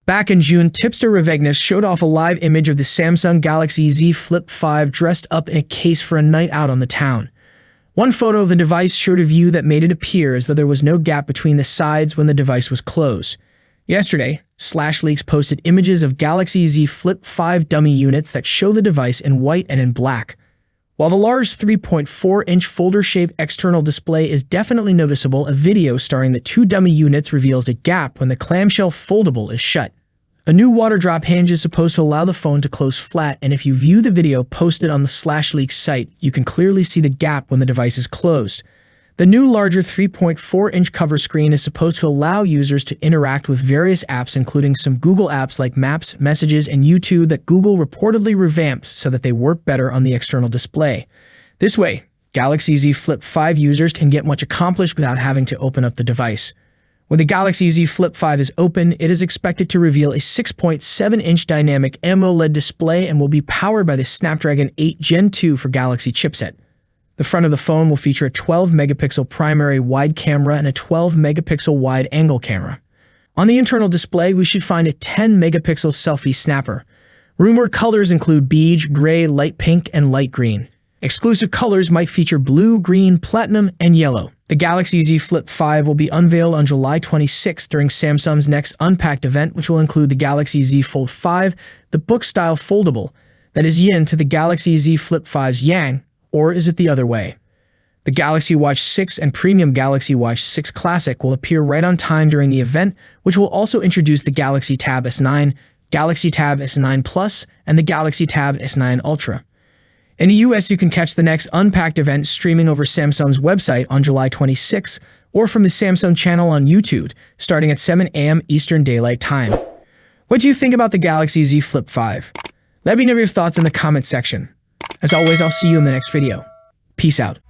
Back in June, tipster Revegnis showed off a live image of the Samsung Galaxy Z Flip 5 dressed up in a case for a night out on the town. One photo of the device showed a view that made it appear as though there was no gap between the sides when the device was closed. Yesterday, SlashLeaks posted images of Galaxy Z Flip 5 dummy units that show the device in white and in black. While the large 3.4-inch folder-shaped external display is definitely noticeable, a video starring the two dummy units reveals a gap when the clamshell foldable is shut. A new water drop hinge is supposed to allow the phone to close flat, and if you view the video posted on the SlashLeaks site, you can clearly see the gap when the device is closed. The new larger 3.4-inch cover screen is supposed to allow users to interact with various apps, including some Google apps like Maps, Messages, and YouTube that Google reportedly revamped so that they work better on the external display. This way, Galaxy Z Flip 5 users can get much accomplished without having to open up the device. When the Galaxy Z Flip 5 is open, it is expected to reveal a 6.7-inch dynamic AMOLED display and will be powered by the Snapdragon 8 Gen 2 for Galaxy chipset. The front of the phone will feature a 12-megapixel primary wide camera and a 12-megapixel wide-angle camera. On the internal display, we should find a 10-megapixel selfie snapper. Rumored colors include beige, gray, light pink, and light green. Exclusive colors might feature blue, green, platinum, and yellow. The Galaxy Z Flip 5 will be unveiled on July 26 during Samsung's next Unpacked event, which will include the Galaxy Z Fold 5, the book-style foldable, that is yin to the Galaxy Z Flip 5's yang. Or is it the other way? The Galaxy Watch 6 and premium Galaxy Watch 6 Classic will appear right on time during the event, which will also introduce the Galaxy Tab S9, Galaxy Tab S9 Plus, and the Galaxy Tab S9 Ultra. In the US, you can catch the next Unpacked event streaming over Samsung's website on July 26, or from the Samsung channel on YouTube, starting at 7 a.m. Eastern Daylight Time. What do you think about the Galaxy Z Flip 5? Let me know your thoughts in the comment section. As always, I'll see you in the next video. Peace out.